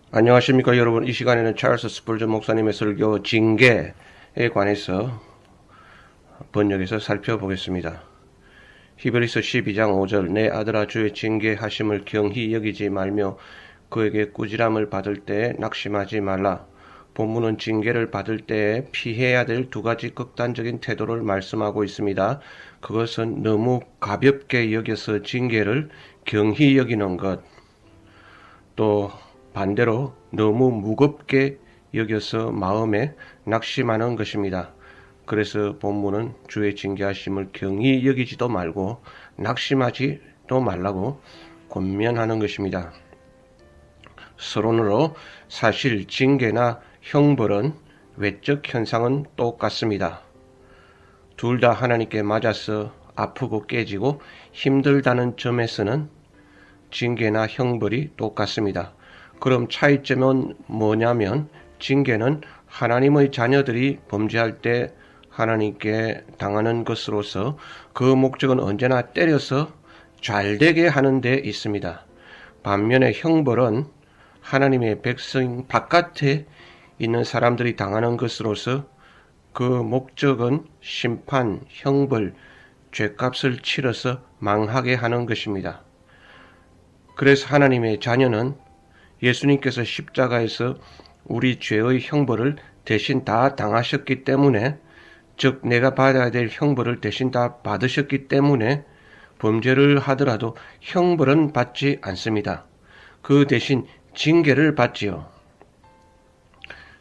안녕하십니까 여러분. 이 시간에는 찰스 스펄전 목사님의 설교 징계에 관해서 번역해서 살펴보겠습니다. 히브리서 12장 5절 내 아들아 주의 징계하심을 경히 여기지 말며 그에게 꾸지람을 받을 때에 낙심하지 말라. 본문은 징계를 받을 때에 피해야 될 두 가지 극단적인 태도를 말씀하고 있습니다. 그것은 너무 가볍게 여겨서 징계를 경히 여기는 것, 또 반대로 너무 무겁게 여겨서 마음에 낙심하는 것입니다. 그래서 본문은 주의 징계하심을 경히 여기지도 말고 낙심하지도 말라고 권면하는 것입니다. 서론으로 사실 징계나 형벌은 외적 현상은 똑같습니다. 둘 다 하나님께 맞아서 아프고 깨지고 힘들다는 점에서는 징계나 형벌이 똑같습니다. 그럼 차이점은 뭐냐면 징계는 하나님의 자녀들이 범죄할 때 하나님께 당하는 것으로서 그 목적은 언제나 때려서 잘되게 하는 데 있습니다. 반면에 형벌은 하나님의 백성 바깥에 있는 사람들이 당하는 것으로서 그 목적은 심판, 형벌, 죗값을 치러서 망하게 하는 것입니다. 그래서 하나님의 자녀는 예수님께서 십자가에서 우리 죄의 형벌을 대신 다 당하셨기 때문에, 즉 내가 받아야 될 형벌을 대신 다 받으셨기 때문에 범죄를 하더라도 형벌은 받지 않습니다. 그 대신 징계를 받지요.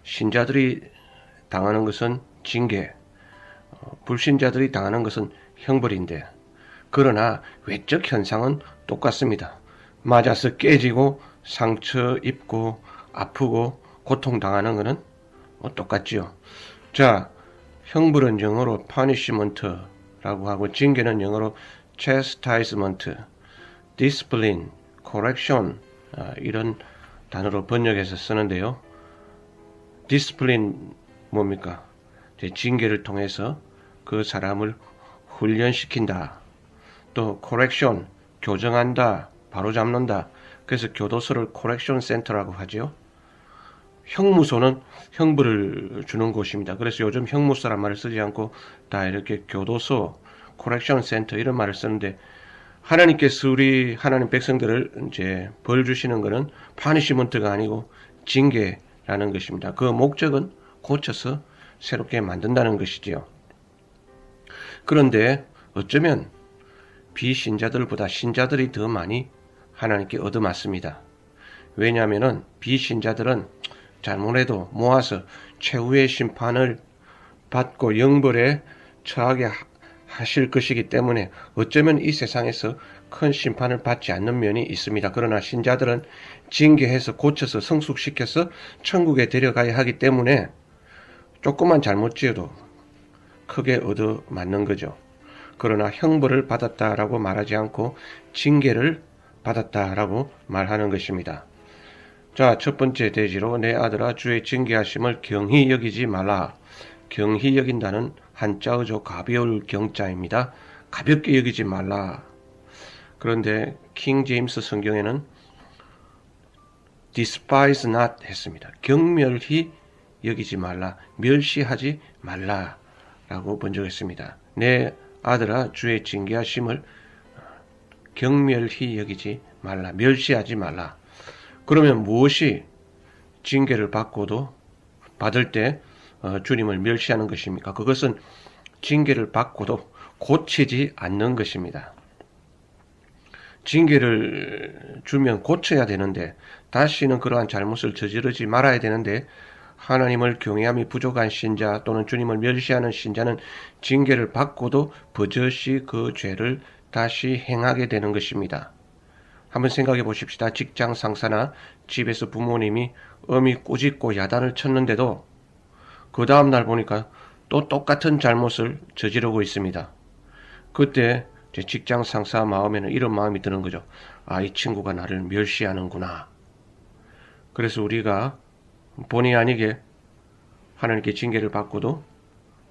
신자들이 당하는 것은 징계, 불신자들이 당하는 것은 형벌인데, 그러나 외적 현상은 똑같습니다. 맞아서 깨지고 상처 입고 아프고 고통당하는 것은 똑같지요. 자, 형벌은 영어로 punishment라고 하고 징계는 영어로 chastisement, discipline, correction 이런 단어로 번역해서 쓰는데요. discipline 뭡니까? 징계를 통해서 그 사람을 훈련시킨다. 또 correction, 교정한다, 바로잡는다. 그래서 교도소를 correction center라고 하죠. 형무소는 형벌을 주는 곳입니다. 그래서 요즘 형무소란 말을 쓰지 않고 다 이렇게 교도소, correction center 이런 말을 쓰는데, 하나님께서 우리 하나님 백성들을 이제 벌 주시는 것은 punishment가 아니고 징계라는 것입니다. 그 목적은 고쳐서 새롭게 만든다는 것이지요. 그런데 어쩌면 비신자들보다 신자들이 더 많이 하나님께 얻어맞습니다. 왜냐하면 비신자들은 잘못해도 모아서 최후의 심판을 받고 영벌에 처하게 하실 것이기 때문에 어쩌면 이 세상에서 큰 심판을 받지 않는 면이 있습니다. 그러나 신자들은 징계해서 고쳐서 성숙시켜서 천국에 데려가야 하기 때문에 조금만 잘못 지어도 크게 얻어맞는 거죠. 그러나 형벌을 받았다라고 말하지 않고 징계를 받았다라고 말하는 것입니다. 자, 첫 번째 대지로 내 아들아 주의 징계하심을 경히 여기지 말라. 경히 여긴다는 한자어조 가벼울 경자입니다. 가볍게 여기지 말라. 그런데 킹 제임스 성경에는 despise not 했습니다. 경멸히 여기지 말라, 멸시하지 말라 라고 번역했습니다. 내 아들아 주의 징계하심을 경멸히 여기지 말라, 멸시하지 말라. 그러면 무엇이 징계를 받을 때 주님을 멸시하는 것입니까? 그것은 징계를 받고도 고치지 않는 것입니다. 징계를 주면 고쳐야 되는데, 다시는 그러한 잘못을 저지르지 말아야 되는데, 하나님을 경외함이 부족한 신자 또는 주님을 멸시하는 신자는 징계를 받고도 버젓이 그 죄를 다시 행하게 되는 것입니다. 한번 생각해 보십시다. 직장 상사나 집에서 부모님이 엄히 꾸짖고 야단을 쳤는데도 그 다음날 보니까 또 똑같은 잘못을 저지르고 있습니다. 그때 제 직장 상사 마음에는 이런 마음이 드는 거죠. 아, 이 친구가 나를 멸시하는구나. 그래서 우리가 본의 아니게 하나님께 징계를 받고도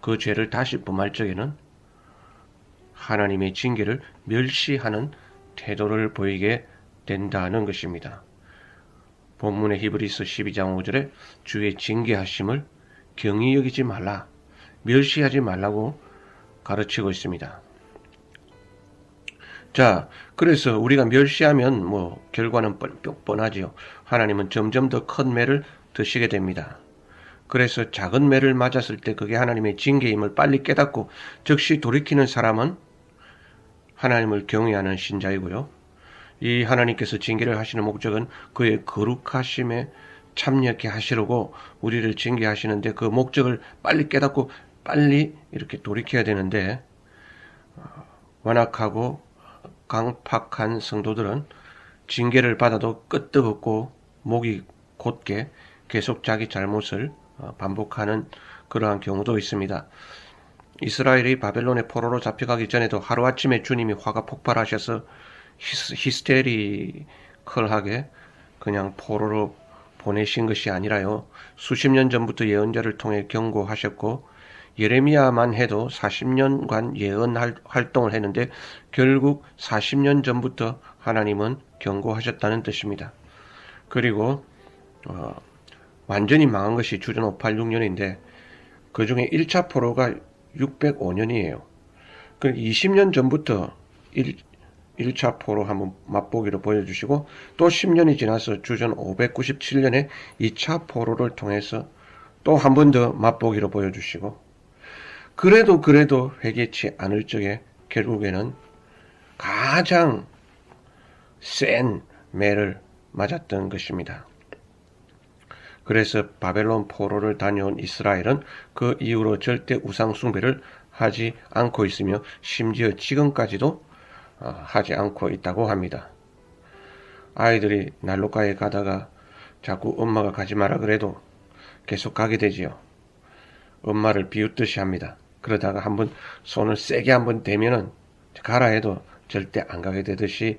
그 죄를 다시 범할 적에는 하나님의 징계를 멸시하는 태도를 보이게 된다는 것입니다. 본문의 히브리서 12장 5절에 주의 징계하심을 경히 여기지 말라, 멸시하지 말라고 가르치고 있습니다. 자, 그래서 우리가 멸시하면 결과는 뻔하지요. 하나님은 점점 더 큰 매를 드시게 됩니다. 그래서 작은 매를 맞았을 때 그게 하나님의 징계임을 빨리 깨닫고 즉시 돌이키는 사람은 하나님을 경외하는 신자이고요. 이 하나님께서 징계를 하시는 목적은 그의 거룩하심에 참여케 하시려고 우리를 징계하시는데, 그 목적을 빨리 깨닫고 빨리 이렇게 돌이켜야 되는데, 완악하고 강팍한 성도들은 징계를 받아도 끄떡없고 목이 곧게 계속 자기 잘못을 반복하는 그러한 경우도 있습니다. 이스라엘이 바벨론의 포로로 잡혀가기 전에도 하루아침에 주님이 화가 폭발하셔서 히스테리컬하게 그냥 포로로 보내신 것이 아니라요, 수십 년 전부터 예언자를 통해 경고하셨고, 예레미야만 해도 40년간 예언 활동을 했는데 결국 40년 전부터 하나님은 경고하셨다는 뜻입니다. 그리고 완전히 망한 것이 주전 586년인데 그 중에 1차 포로가 605년이에요. 그 20년 전부터 1차 포로 한번 맛보기로 보여주시고, 또 10년이 지나서 주전 597년에 2차 포로를 통해서 또 한 번 더 맛보기로 보여주시고, 그래도 회개치 않을 적에 결국에는 가장 센 매를 맞았던 것입니다. 그래서 바벨론 포로를 다녀온 이스라엘은 그 이후로 절대 우상 숭배를 하지 않고 있으며 심지어 지금까지도 하지 않고 있다고 합니다. 아이들이 난로가에 가다가 자꾸 엄마가 가지 마라 그래도 계속 가게 되지요. 엄마를 비웃듯이 합니다. 그러다가 한번 손을 세게 한번 대면은 가라 해도 절대 안 가게 되듯이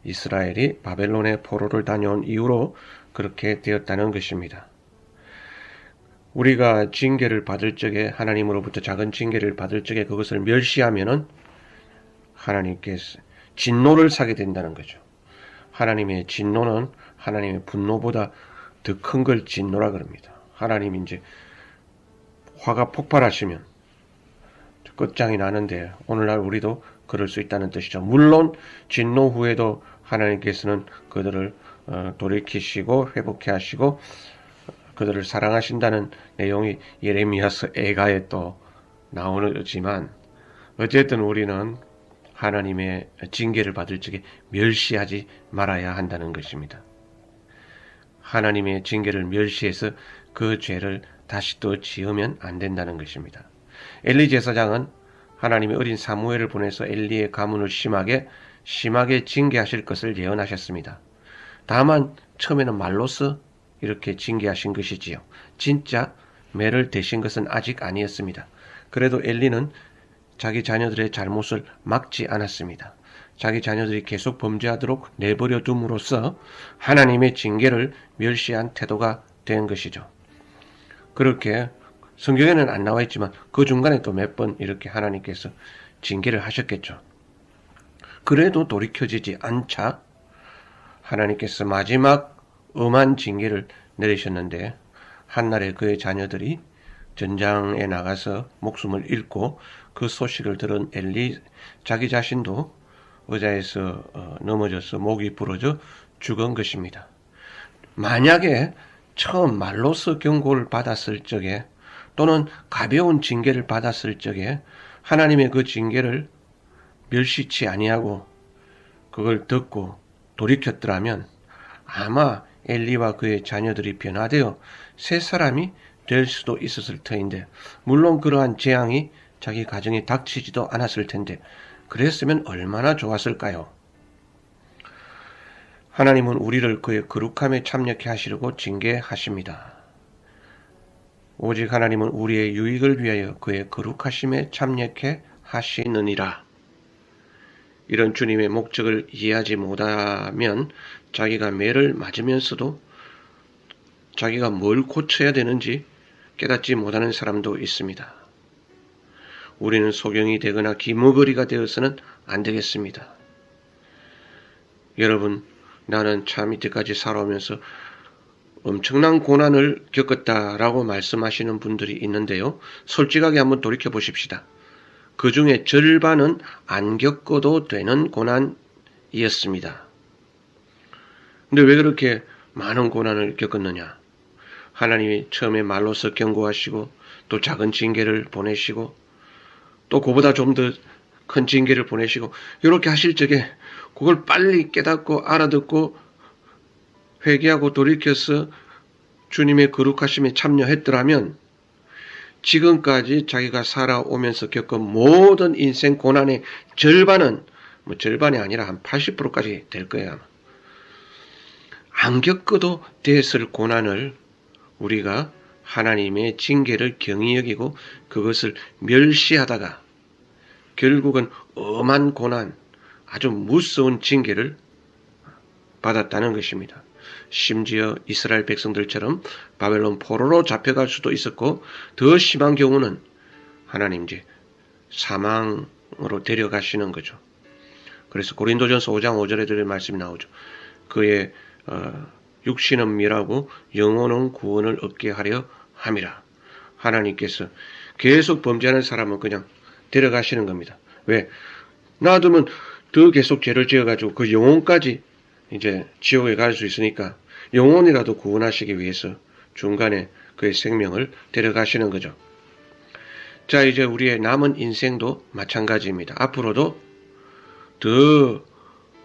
이스라엘이 바벨론의 포로를 다녀온 이후로 그렇게 되었다는 것입니다. 우리가 징계를 받을 적에, 하나님으로부터 작은 징계를 받을 적에 그것을 멸시하면은 하나님께서 진노를 사게 된다는 거죠. 하나님의 진노는 하나님의 분노보다 더 큰 걸 진노라 그럽니다. 하나님이 이제 화가 폭발하시면 끝장이 나는데, 오늘날 우리도 그럴 수 있다는 뜻이죠. 물론 진노 후에도 하나님께서는 그들을 돌이키시고 회복해 하시고 그들을 사랑하신다는 내용이 예레미야서 애가에 또 나오지만, 어쨌든 우리는 하나님의 징계를 받을 적에 멸시하지 말아야 한다는 것입니다. 하나님의 징계를 멸시해서 그 죄를 다시 또 지으면 안 된다는 것입니다. 엘리 제사장은 하나님의 어린 사무엘을 보내서 엘리의 가문을 심하게 징계하실 것을 예언하셨습니다. 다만 처음에는 말로써 이렇게 징계하신 것이지요. 진짜 매를 대신 것은 아직 아니었습니다. 그래도 엘리는 자기 자녀들의 잘못을 막지 않았습니다. 자기 자녀들이 계속 범죄하도록 내버려 둠으로써 하나님의 징계를 멸시한 태도가 된 것이죠. 그렇게 성경에는 안 나와 있지만 그 중간에 또 몇 번 이렇게 하나님께서 징계를 하셨겠죠. 그래도 돌이켜지지 않자 하나님께서 마지막 엄한 징계를 내리셨는데, 한날에 그의 자녀들이 전장에 나가서 목숨을 잃고 그 소식을 들은 엘리 자기 자신도 의자에서 넘어져서 목이 부러져 죽은 것입니다. 만약에 처음 말로서 경고를 받았을 적에 또는 가벼운 징계를 받았을 적에 하나님의 그 징계를 멸시치 아니하고 그걸 듣고 돌이켰더라면 아마 엘리와 그의 자녀들이 변화되어 새 사람이 될 수도 있었을 터인데, 물론 그러한 재앙이 자기 가정에 닥치지도 않았을 텐데 그랬으면 얼마나 좋았을까요? 하나님은 우리를 그의 거룩함에 참여케 하시려고 징계하십니다. 오직 하나님은 우리의 유익을 위하여 그의 거룩하심에 참여케 하시느니라. 이런 주님의 목적을 이해하지 못하면 자기가 매를 맞으면서도 자기가 뭘 고쳐야 되는지 깨닫지 못하는 사람도 있습니다. 우리는 소경이 되거나 기머거리가 되어서는 안 되겠습니다. 여러분, 나는 참 이때까지 살아오면서 엄청난 고난을 겪었다라고 말씀하시는 분들이 있는데요. 솔직하게 한번 돌이켜 보십시다. 그 중에 절반은 안 겪어도 되는 고난이었습니다. 근데 왜 그렇게 많은 고난을 겪었느냐? 하나님이 처음에 말로서 경고하시고 또 작은 징계를 보내시고 또 그보다 좀 더 큰 징계를 보내시고 이렇게 하실 적에 그걸 빨리 깨닫고 알아듣고 회개하고 돌이켜서 주님의 거룩하심에 참여했더라면 지금까지 자기가 살아오면서 겪은 모든 인생 고난의 절반은 절반이 아니라 한 80%까지 될 거예요. 아마. 안 겪어도 됐을 고난을 우리가 하나님의 징계를 경히 여기고 그것을 멸시하다가 결국은 엄한 고난, 아주 무서운 징계를 받았다는 것입니다. 심지어 이스라엘 백성들처럼 바벨론 포로로 잡혀갈 수도 있었고 더 심한 경우는 하나님 이제 사망으로 데려가시는 거죠. 그래서 고린도전서 5장 5절에 들은 말씀이 나오죠. 그의 육신은 멸하고 영혼은 구원을 얻게 하려 함이라. 하나님께서 계속 범죄하는 사람은 그냥 데려가시는 겁니다. 왜? 놔두면 더 계속 죄를 지어가지고 그 영혼까지 이제 지옥에 갈 수 있으니까 영혼이라도 구원하시기 위해서 중간에 그의 생명을 데려가시는 거죠. 자, 이제 우리의 남은 인생도 마찬가지입니다. 앞으로도 더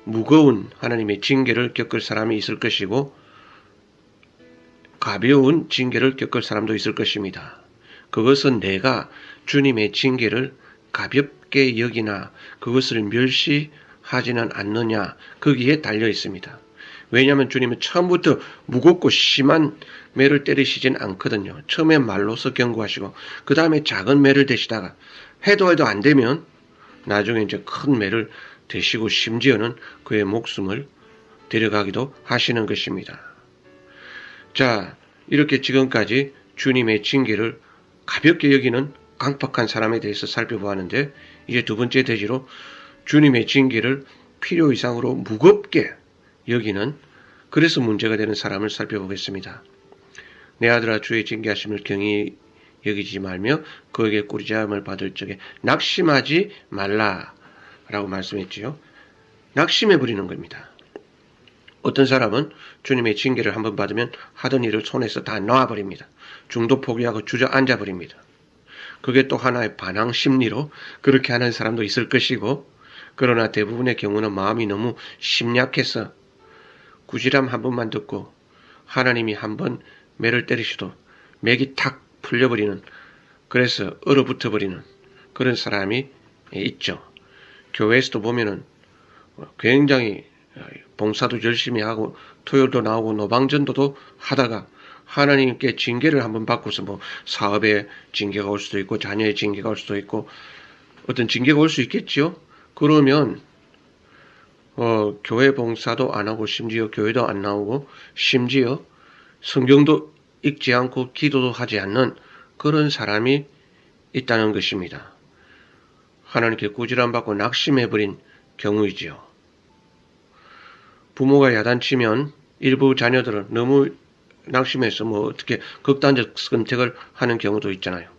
무거운 하나님의 징계를 겪을 사람이 있을 것이고 가벼운 징계를 겪을 사람도 있을 것입니다. 그것은 내가 주님의 징계를 가볍게 여기나 그것을 멸시하지는 않느냐 거기에 달려 있습니다. 왜냐하면 주님은 처음부터 무겁고 심한 매를 때리시진 않거든요. 처음에 말로서 경고하시고 그 다음에 작은 매를 대시다가 해도 안 되면 나중에 이제 큰 매를 대시고 심지어는 그의 목숨을 데려가기도 하시는 것입니다. 자, 이렇게 지금까지 주님의 징계를 가볍게 여기는 강팍한 사람에 대해서 살펴보았는데 이제 두 번째 대지로 주님의 징계를 필요 이상으로 무겁게 여기는 그래서 문제가 되는 사람을 살펴보겠습니다. 내 아들아 주의 징계하심을 경히 여기지 말며 그에게 꾸리잠을 받을 적에 낙심하지 말라라고 말씀했지요. 낙심해 버리는 겁니다. 어떤 사람은 주님의 징계를 한번 받으면 하던 일을 손에서 다 놔버립니다. 중도 포기하고 주저앉아 버립니다. 그게 또 하나의 반항 심리로 그렇게 하는 사람도 있을 것이고 그러나 대부분의 경우는 마음이 너무 심약해서 구지람 한 번만 듣고 하나님이 한 번 매를 때리셔도 맥이 탁 풀려버리는 그래서 얼어붙어버리는 그런 사람이 있죠. 교회에서도 보면은 굉장히 봉사도 열심히 하고 토요일도 나오고 노방전도도 하다가 하나님께 징계를 한번 받고서 뭐 사업에 징계가 올 수도 있고 자녀의 징계가 올 수도 있고 어떤 징계가 올 수 있겠죠. 그러면 교회 봉사도 안 하고 심지어 교회도 안 나오고 심지어 성경도 읽지 않고 기도도 하지 않는 그런 사람이 있다는 것입니다. 하나님께 꾸지람받고 낙심해버린 경우이지요. 부모가 야단치면 일부 자녀들은 너무 낙심해서 어떻게 극단적 선택을 하는 경우도 있잖아요.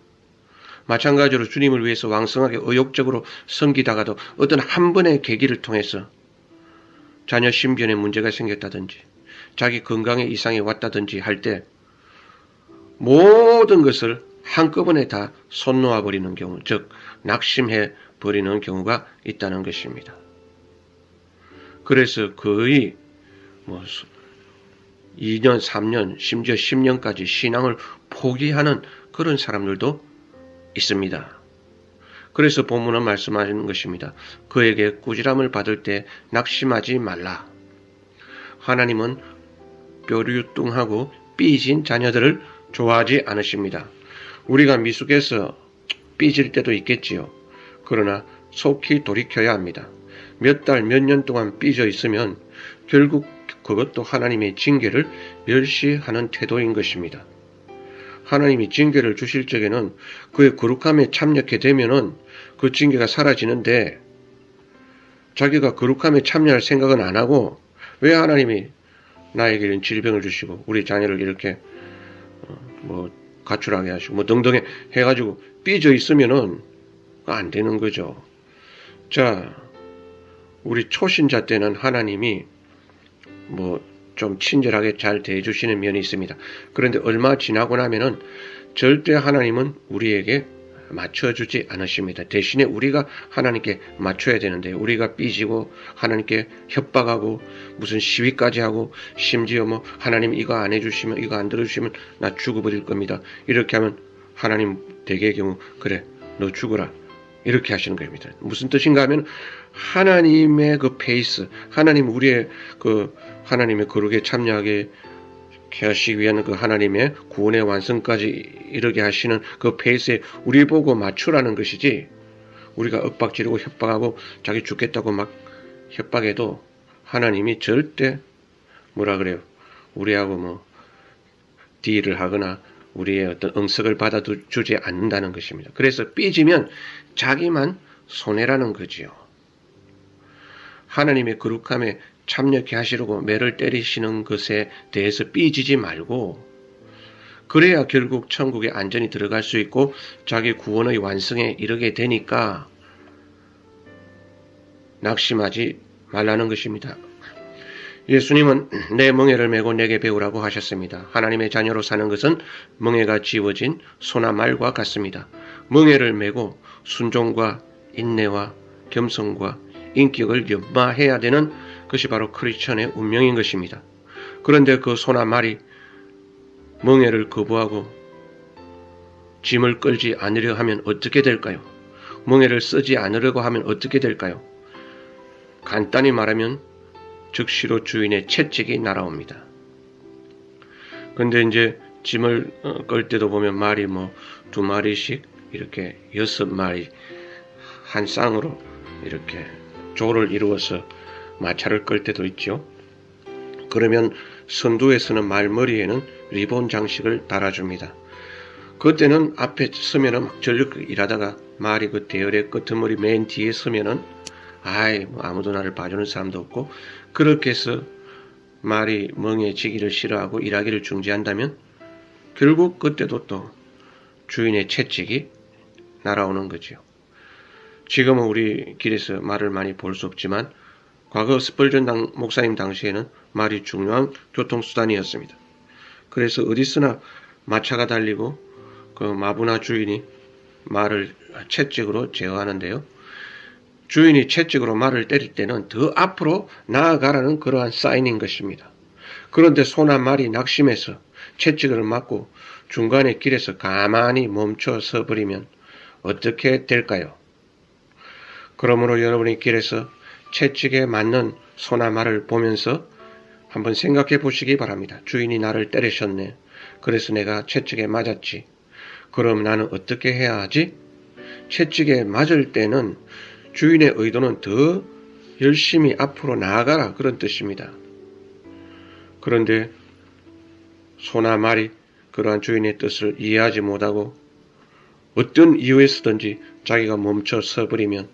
마찬가지로 주님을 위해서 왕성하게 의욕적으로 섬기다가도 어떤 한 번의 계기를 통해서 자녀 신변에 문제가 생겼다든지 자기 건강에 이상이 왔다든지 할 때 모든 것을 한꺼번에 다 손 놓아버리는 경우, 즉 낙심해버리는 경우가 있다는 것입니다. 그래서 거의 2년, 3년, 심지어 10년까지 신앙을 포기하는 그런 사람들도 있습니다. 그래서 본문은 말씀하시는 것입니다. 그에게 꾸지람을 받을 때 낙심하지 말라. 하나님은 뾰루뚱하고 삐진 자녀들을 좋아하지 않으십니다. 우리가 미숙해서 삐질 때도 있겠지요. 그러나 속히 돌이켜야 합니다. 몇 달, 몇 년 동안 삐져 있으면 결국 그것도 하나님의 징계를 멸시하는 태도인 것입니다. 하나님이 징계를 주실 적에는 그의 거룩함에 참여하게 되면은 그 징계가 사라지는데 자기가 거룩함에 참여할 생각은 안 하고 왜 하나님이 나에게 이런 질병을 주시고 우리 자녀를 이렇게 뭐 가출하게 하시고 뭐 등등 해가지고 삐져 있으면은 안 되는 거죠. 자, 우리 초신자 때는 하나님이 뭐 좀 친절하게 잘 대해주시는 면이 있습니다. 그런데 얼마 지나고 나면은 절대 하나님은 우리에게 맞춰주지 않으십니다. 대신에 우리가 하나님께 맞춰야 되는데 우리가 삐지고 하나님께 협박하고 무슨 시위까지 하고 심지어 뭐 하나님 이거 안 해주시면 이거 안 들어주시면 나 죽어버릴 겁니다. 이렇게 하면 하나님 대개의 경우 그래 너 죽어라 이렇게 하시는 겁니다. 무슨 뜻인가 하면 하나님의 그 페이스, 하나님 우리의 그 하나님의 거룩에 참여하게 하시기 위한 그 하나님의 구원의 완성까지 이르게 하시는 그 페이스에 우리 보고 맞추라는 것이지, 우리가 엇박지르고 협박하고 자기 죽겠다고 막 협박해도 하나님이 절대 뭐라 그래요, 우리하고 뭐 딜을 하거나 우리의 어떤 응석을 받아주지 않는다는 것입니다. 그래서 삐지면 자기만 손해라는 거지요. 하나님의 거룩함에 참여케 하시려고 매를 때리시는 것에 대해서 삐지지 말고, 그래야 결국 천국에 안전히 들어갈 수 있고 자기 구원의 완성에 이르게 되니까 낙심하지 말라는 것입니다. 예수님은 내 멍에를 메고 내게 배우라고 하셨습니다. 하나님의 자녀로 사는 것은 멍에가 지워진 소나 말과 같습니다. 멍에를 메고 순종과 인내와 겸손과 인격을 연마해야 되는 것이 바로 크리스천의 운명인 것입니다. 그런데 그 소나 말이 멍에를 거부하고 짐을 끌지 않으려 하면 어떻게 될까요? 멍에를 쓰지 않으려고 하면 어떻게 될까요? 간단히 말하면 즉시로 주인의 채찍이 날아옵니다. 근데 이제 짐을 끌 때도 보면 말이 뭐 2마리씩 이렇게 6마리 한 쌍으로 이렇게 조를 이루어서 마차를 끌 때도 있죠. 그러면 선두에서는 말머리에는 리본 장식을 달아줍니다. 그때는 앞에 서면은 막 전력 일하다가 말이 그 대열의 끄트머리 맨 뒤에 서면은 뭐 아무도 나를 봐주는 사람도 없고, 그렇게 해서 말이 멍해지기를 싫어하고 일하기를 중지한다면 결국 그때도 또 주인의 채찍이 날아오는 거죠. 지금은 우리 길에서 말을 많이 볼 수 없지만 과거 스펄전 목사님 당시에는 말이 중요한 교통수단이었습니다. 그래서 어디서나 마차가 달리고 그 마부나 주인이 말을 채찍으로 제어하는데요. 주인이 채찍으로 말을 때릴 때는 더 앞으로 나아가라는 그러한 사인인 것입니다. 그런데 소나 말이 낙심해서 채찍을 맞고 중간에 길에서 가만히 멈춰 서 버리면 어떻게 될까요? 그러므로 여러분이 길에서 채찍에 맞는 소나 말을 보면서 한번 생각해 보시기 바랍니다. 주인이 나를 때리셨네. 그래서 내가 채찍에 맞았지. 그럼 나는 어떻게 해야 하지? 채찍에 맞을 때는 주인의 의도는 더 열심히 앞으로 나아가라, 그런 뜻입니다. 그런데 소나 말이 그러한 주인의 뜻을 이해하지 못하고 어떤 이유에서든지 자기가 멈춰 서버리면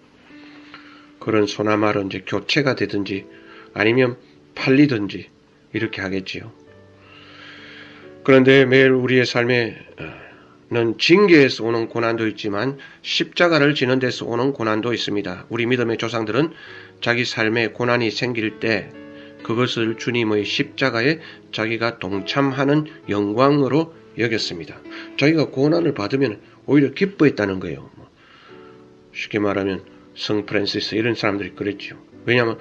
그런 소나 말은 이제 교체가 되든지 아니면 팔리든지 이렇게 하겠지요. 그런데 매일 우리의 삶에는 징계에서 오는 고난도 있지만 십자가를 지는 데서 오는 고난도 있습니다. 우리 믿음의 조상들은 자기 삶에 고난이 생길 때 그것을 주님의 십자가에 자기가 동참하는 영광으로 여겼습니다. 자기가 고난을 받으면 오히려 기뻐했다는 거예요. 쉽게 말하면 성 프란시스 이런 사람들이 그랬죠. 왜냐하면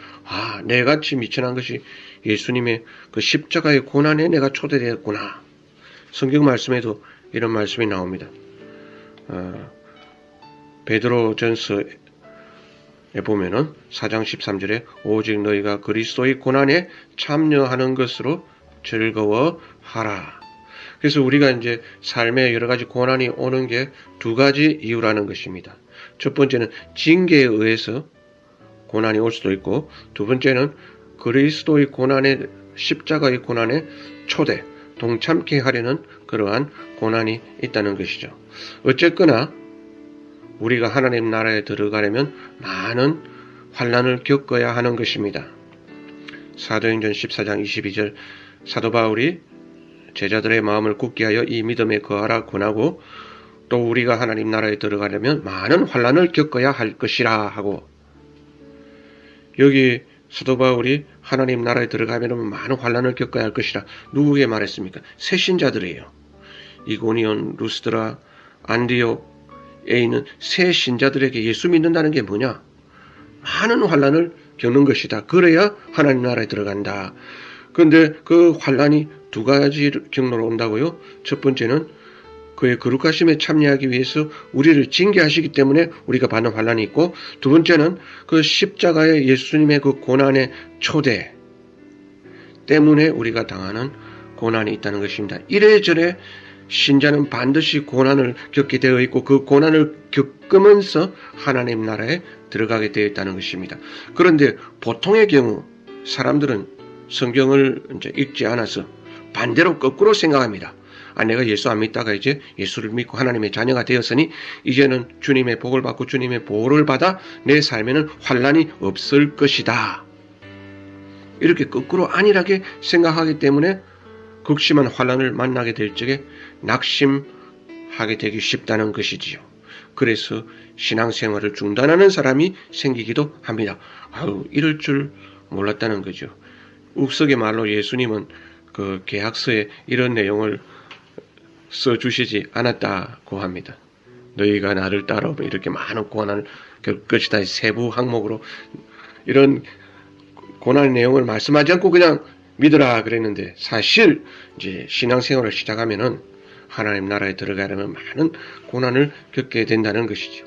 내같이 미천한 것이 예수님의 그 십자가의 고난에 내가 초대되었구나. 성경 말씀에도 이런 말씀이 나옵니다. 베드로전서에 보면은 4장 13절에 오직 너희가 그리스도의 고난에 참여하는 것으로 즐거워하라. 그래서 우리가 이제 삶에 여러 가지 고난이 오는 게 2가지 이유라는 것입니다. 첫 번째는 징계에 의해서 고난이 올 수도 있고, 두 번째는 그리스도의 고난에, 십자가의 고난에 동참케 하려는 그러한 고난이 있다는 것이죠. 어쨌거나 우리가 하나님 나라에 들어가려면 많은 환난을 겪어야 하는 것입니다. 사도행전 14장 22절 사도 바울이 제자들의 마음을 굳게 하여 이 믿음에 거하라 권하고, 또 우리가 하나님 나라에 들어가려면 많은 환난을 겪어야 할 것이라 하고, 여기 사도 바울이 하나님 나라에 들어가면 많은 환난을 겪어야 할 것이라 누구에게 말했습니까? 새 신자들이에요. 이고니온, 루스드라, 안디옥에 있는 새 신자들에게 예수 믿는다는 게 뭐냐? 많은 환난을 겪는 것이다. 그래야 하나님 나라에 들어간다. 그런데 그 환난이 두 가지 경로로 온다고요. 첫 번째는 그의 거룩하심에 참여하기 위해서 우리를 징계하시기 때문에 우리가 받는 환난이 있고, 두 번째는 그 십자가의 예수님의 그 고난의 초대 때문에 우리가 당하는 고난이 있다는 것입니다. 이래저래 신자는 반드시 고난을 겪게 되어 있고, 그 고난을 겪으면서 하나님 나라에 들어가게 되어 있다는 것입니다. 그런데 보통의 경우 사람들은 성경을 이제 읽지 않아서 반대로 거꾸로 생각합니다. 내가 예수 안 믿다가 이제 예수를 믿고 하나님의 자녀가 되었으니 이제는 주님의 복을 받고 주님의 보호를 받아 내 삶에는 환난이 없을 것이다. 이렇게 거꾸로 안일하게 생각하기 때문에 극심한 환난을 만나게 될 적에 낙심하게 되기 쉽다는 것이지요. 그래서 신앙생활을 중단하는 사람이 생기기도 합니다. 이럴 줄 몰랐다는 거죠. 욱석의 말로 예수님은 그 계약서에 이런 내용을 써주시지 않았다고 합니다. 너희가 나를 따라오면 이렇게 많은 고난을 겪을 것이다. 세부 항목으로 이런 고난의 내용을 말씀하지 않고 그냥 믿으라 그랬는데, 사실 이제 신앙생활을 시작하면은 하나님 나라에 들어가려면 많은 고난을 겪게 된다는 것이죠.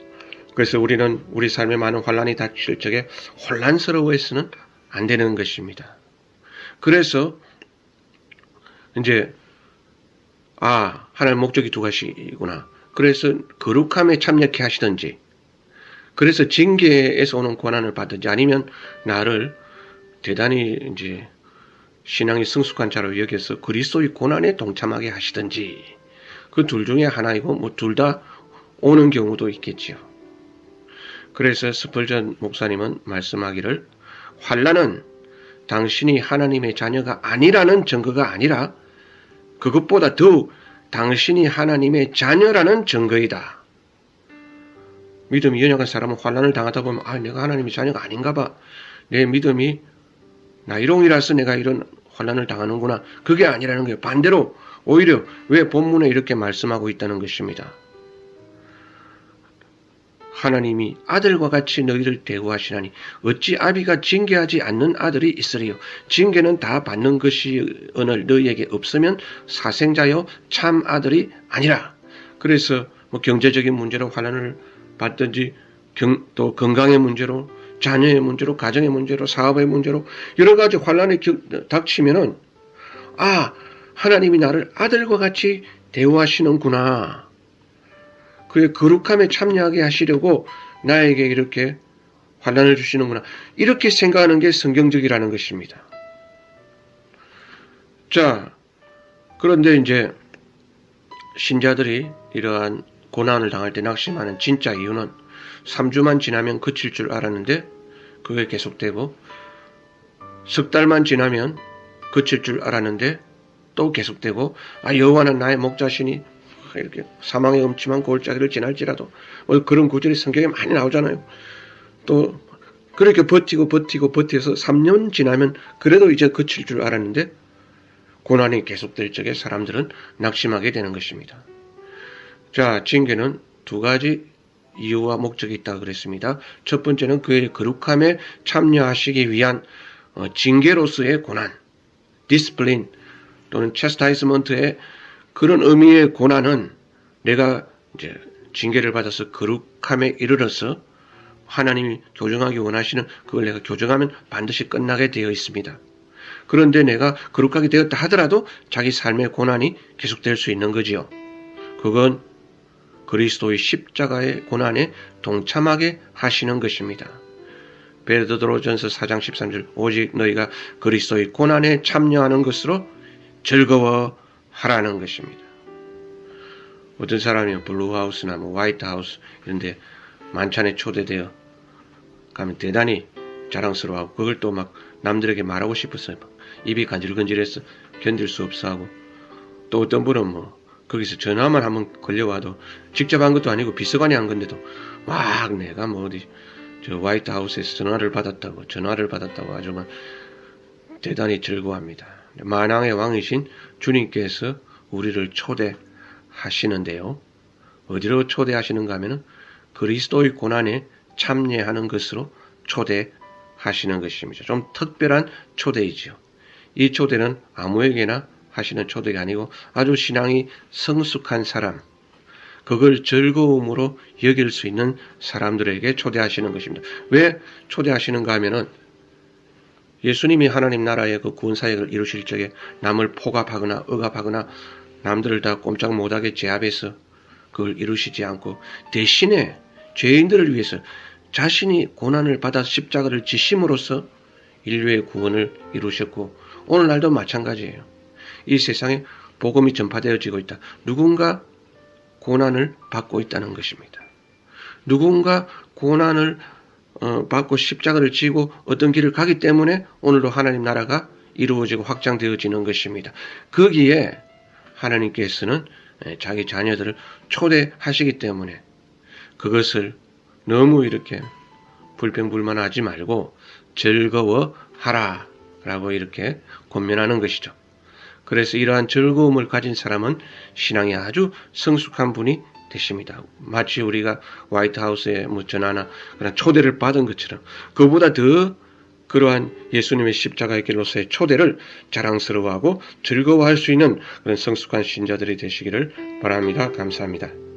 그래서 우리는 우리 삶에 많은 환난이 닥칠 적에 혼란스러워해서는 안 되는 것입니다. 그래서 이제 하나님 목적이 두 가지구나. 그래서 거룩함에 참여케 하시든지, 그래서 징계에서 오는 고난을 받든지, 아니면 나를 대단히 이제 신앙이 성숙한 자로 여겨서 그리스도의 고난에 동참하게 하시든지, 그 둘 중에 하나이고 뭐 둘 다 오는 경우도 있겠지요. 그래서 스펄전 목사님은 말씀하기를, 환난은 당신이 하나님의 자녀가 아니라는 증거가 아니라 그것보다 더욱 당신이 하나님의 자녀라는 증거이다. 믿음이 연약한 사람은 환난을 당하다 보면 내가 하나님의 자녀가 아닌가 봐. 내 믿음이 나이롱이라서 내가 이런 환난을 당하는구나. 그게 아니라는 거예요. 반대로 오히려 왜 본문에 이렇게 말씀하고 있다는 것입니다. 하나님이 아들과 같이 너희를 대우하시나니 어찌 아비가 징계하지 않는 아들이 있으리요. 징계는 다 받는 것이 오늘 너희에게 없으면 사생자여 참 아들이 아니라. 그래서 뭐 경제적인 문제로 환난을 받든지, 또 건강의 문제로, 자녀의 문제로, 가정의 문제로, 사업의 문제로 여러 가지 환난이 닥치면은 하나님이 나를 아들과 같이 대우하시는구나. 그의 거룩함에 참여하게 하시려고 나에게 이렇게 환난을 주시는구나. 이렇게 생각하는 게 성경적이라는 것입니다. 자, 그런데 이제 신자들이 이러한 고난을 당할 때 낙심하는 진짜 이유는 3주만 지나면 그칠 줄 알았는데 그게 계속되고, 석 달만 지나면 그칠 줄 알았는데 또 계속되고, 여호와는 나의 목자시니 이렇게 사망의 음침한 골짜기를 지날지라도, 그런 구절이 성경에 많이 나오잖아요. 또 그렇게 버티고 버텨서 3년 지나면 그래도 이제 그칠 줄 알았는데 고난이 계속될 적에 사람들은 낙심하게 되는 것입니다. 자, 징계는 두 가지 이유와 목적이 있다고 그랬습니다. 첫 번째는 그의 거룩함에 참여하시기 위한 징계로서의 고난, 디스플린 또는 체스타이스먼트의 그런 의미의 고난은 내가 이제 징계를 받아서 거룩함에 이르러서 하나님이 교정하기 원하시는 그걸 내가 교정하면 반드시 끝나게 되어 있습니다. 그런데 내가 거룩하게 되었다 하더라도 자기 삶의 고난이 계속될 수 있는 거지요. 그건 그리스도의 십자가의 고난에 동참하게 하시는 것입니다. 베드로전서 4장 13절, 오직 너희가 그리스도의 고난에 참여하는 것으로 즐거워하라는 것입니다. 어떤 사람이 블루하우스나 화이트하우스 이런데 만찬에 초대되어 가면 대단히 자랑스러워하고, 그걸 또 막 남들에게 말하고 싶었어요. 입이 간질간질해서 견딜 수 없어 하고, 또 어떤 분은 뭐 거기서 전화만 한번 걸려와도 직접 한 것도 아니고 비서관이 한 건데도 막 내가 뭐 어디 저 화이트하우스에서 전화를 받았다고 아주 막 대단히 즐거워합니다. 만왕의 왕이신 주님께서 우리를 초대하시는데요. 어디로 초대하시는가 하면은 그리스도의 고난에 참여하는 것으로 초대하시는 것입니다. 좀 특별한 초대이지요. 이 초대는 아무에게나 하시는 초대가 아니고 아주 신앙이 성숙한 사람, 그걸 즐거움으로 여길 수 있는 사람들에게 초대하시는 것입니다. 왜 초대하시는가 하면은 예수님이 하나님 나라의 그 구원 사역을 이루실 적에 남을 포갑하거나 억압하거나 남들을 다 꼼짝 못하게 제압해서 그걸 이루시지 않고 대신에 죄인들을 위해서 자신이 고난을 받아 십자가를 지심으로써 인류의 구원을 이루셨고 오늘날도 마찬가지예요. 이 세상에 복음이 전파되어지고 있다. 누군가 고난을 받고 있다는 것입니다. 누군가 고난을 받고 십자가를 지고 어떤 길을 가기 때문에 오늘도 하나님 나라가 이루어지고 확장되어지는 것입니다. 거기에 하나님께서는 자기 자녀들을 초대하시기 때문에 그것을 너무 이렇게 불평불만하지 말고 즐거워하라 라고 이렇게 권면하는 것이죠. 그래서 이러한 즐거움을 가진 사람은 신앙이 아주 성숙한 분이 되십니다. 마치 우리가 화이트하우스에 뭐 전화나 그런 초대를 받은 것처럼 그보다 더 그러한 예수님의 십자가의 길로서의 초대를 자랑스러워하고 즐거워할 수 있는 그런 성숙한 신자들이 되시기를 바랍니다. 감사합니다.